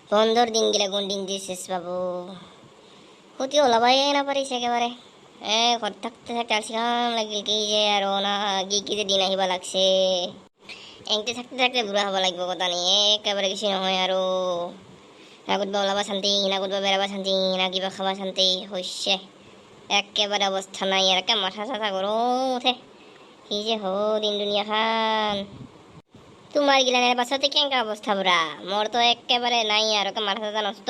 বন্ধৰ দিনগিলা কোন দিন দিছিস বাবু ক্ষতি ওলাবাই নাপাৰিছে একেবাৰে ঘৰত থাকতে থাকতে আলচিখান লাগিল কি যে আৰু না কি যে দিন আহিব লাগছে এংতে থাকতে থাকতে বুঢ়া হ'ব লাগিব কথা নি একেবাৰে কিছু নহয় আৰু না ক'তবা ওলাবা শান্তি না ক'তবা বেৰাবা শান্তি না কিবা খাবা শান্তি হৈছে একেবাৰে অৱস্থা নাই আৰু একে মাথা চাথা গৰম উঠে কি যে হ দিন দুনিয়াখান তোমাৰ গিলানের পাছতে কেঙ্কা অবস্থা বুড়া মোর তো একেবারে নাই আর মাথা চাথা নষ্ট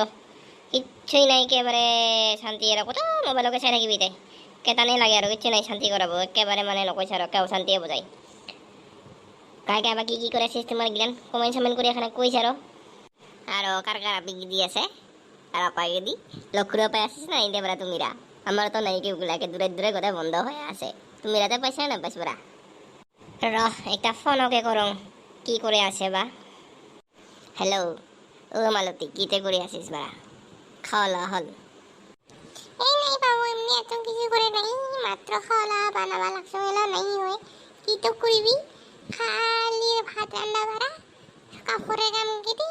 কিচ্ছুই নাই একেবারে শান্তি আর কত মোবাইলকে চাই থাকিবি তাই কেতানে লাগে আর কিচ্ছু নাই শান্তি করাবো একেবারে মানে নকইছ আর কেউ শান্তিয়ে বোঝাই কাই কাই বা কি করে আছিস তোমার গিলান কমেন্ট সমেন্ট করে এখানে কইছ আর কার কার আপনি দি আছে আর আপাকে দি লক্ষ্য পাই আসিস না এই দেবরা তুমিরা আমার তো নাই কেউ গুলাকে দূরে দূরে কথা বন্ধ হয়ে আছে তুমিরাতে পাইছা না পাইছ বুড়া রহ একটা ফোন ওকে করো কি করে আছে বা হ্যালো ও মালতী কিতে করে আসিস বাড়া খাওয়া হল এই নাই বাবু এমনি এত কিছু করে নাই মাত্র খাওয়া বানাবা লাগছে মেলা নাই হয় কি তো করবি খালি ভাত রান্না বাড়া কাপড়ের কাম কেটে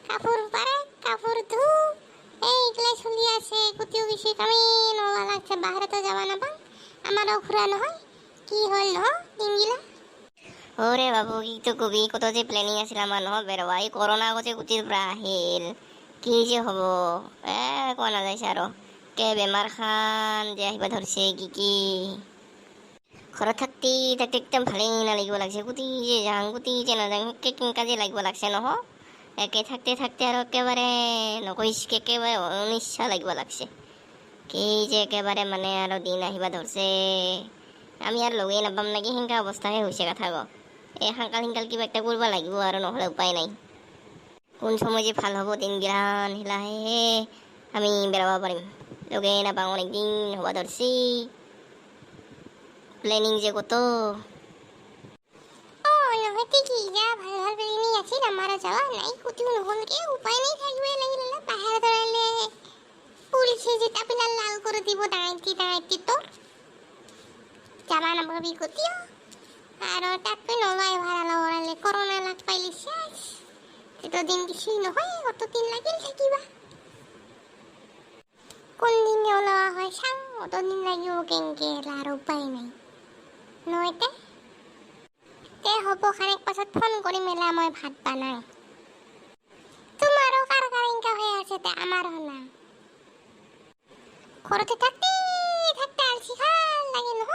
কাপড় পাড়া কাপড় ধু এইগুলা চলি আছে কোথাও বেশি কামে নবা লাগছে বাইরে তো যাবা না পাং আমারও ঘুরা নহয় কি হল ন দিনগুলা ওরে বাবু কি তো কবি কত যে প্ল্যানিং আছিল আমার নহ বেরোবা এই করোনা গছে কুটির পৰা আহিল কি যে হব কোৱা নাযাইছে আৰু কে বেমাৰ খান যে আহিবা ধৰছে কি ঘৰত থাকতে থাকতে একদম ভালেই নালাগিব লাগছে কুটি যে যাং কুটি যে নাযাং কেনেকা যে লাগিব লাগছে নহ একে থাকতে থাকতে আৰু একেবাৰে নকইছ একেবাৰে অনিচ্ছা লাগিব লাগছে কি যে একেবাৰে মানে আৰু দিন আহিবা ধৰছে আমি আৰ লগেই নাপাম নাকি সেনেকা অৱস্থাহে হৈছে কথা গো হাঙ্কাল হিঙ্কাল কিবা একটা কৰবা লাগিব আৰু নহলে উপায় নাই কোন সময় যে ভাল হব দিনগিলান হিলাহে আমি বেরাবা পাৰিম লগে নাপাওঁ অনেকদিন হবা ধরছি প্ল্যানিং যে কত ও নহয় ঠিকই যা ভাল ভাল প্ল্যানিং আছিল আমারও যাওয়া নাই কোথাও নহলকে উপায় নাই থাকবে লাগিল বাহিরে ধরাইলে পুলিশে যে তাপিলা লাল করে দিব দাঁড়াইতে তোর যাবা না ভাবি কোথাও আর তাকে নবাই ভাড়া লওয়ালে করোনা লাগ পাইলি শেষ এতদিন কিছুই নহয় অতদিন লাগিল থাকিবা কোন দিনে ওলোৱা হয় চাং অতদিন লাগিব কেংকে আৰ উপায় নাই নয়তে তে হব খানিক পাছত ফোন কৰি মেলা মই ভাত বানাই তোমারও কার কারিঙ্কা হয়ে আছে তে আমারও না ঘরতে থাকতে থাকতে আলসি খাল লাগে নহ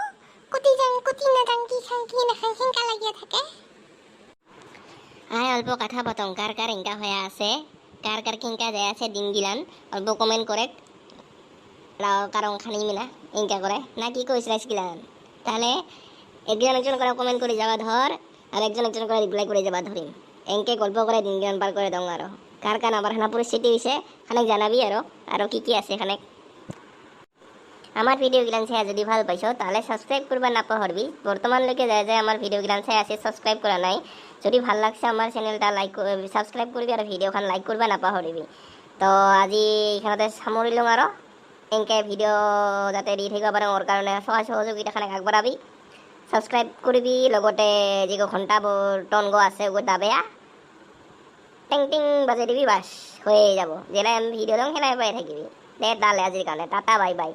কুটি যাং কুটি না যাং কি খাং কি না খাং সেঙ্কা লাগিয়া থাকে আয় অল্প কথা পাতং কার কার ইনকা হয়ে আছে কার কার কিনকা যায় আছে দিন গিলান অল্প কমেন্ট করে কারণ খানি মিনা ইনকা করে না কি কইছিলাস গিলান তাহলে একজন একজন করে কমেন্ট করে যাওয়া ধর আর একজন একজন করে রিপ্লাই করে যাবা ধরিম এনকে গল্প করে দিন গিলান পার করে দং আরো কার কার আবার হানা পরিস্থিতি হইছে খানিক জানাবি আরো কি আছে খানিক আমার ভিডিও গিলান চাই যদি ভাল পাইছ তাহলে সাবস্ক্রাইব করবা না পাহরবি বর্তমানলৈকে যায় যায় আমার ভিডিও গিলান চাই আছে সাবস্ক্রাইব করা নাই যদি ভাল লাগছে আমার চ্যানেলটা লাইক সাবস্ক্রাইব করবি আর ভিডিওখান লাইক করবা না পাহরিবি তো আজি এখানতে সামৰিলোঁ আৰু এনেকৈ ভিডিও যাতে দি থাকিব পাৰে মোৰ কাৰণে সহায় সহযোগিতাখানে আগবঢ়াবি সাবস্ক্রাইব করবি লগতে যে ঘণ্টা টন গো আছে ওগুলো দাবেয়া টিং টিং বাজে দিবি বাস হয়ে যাব যেটা আমি ভিডিও দিওঁ সেলাই পাই থাকিবি দে তাহলে আজিৰ কাৰণে টাটা বাই বাই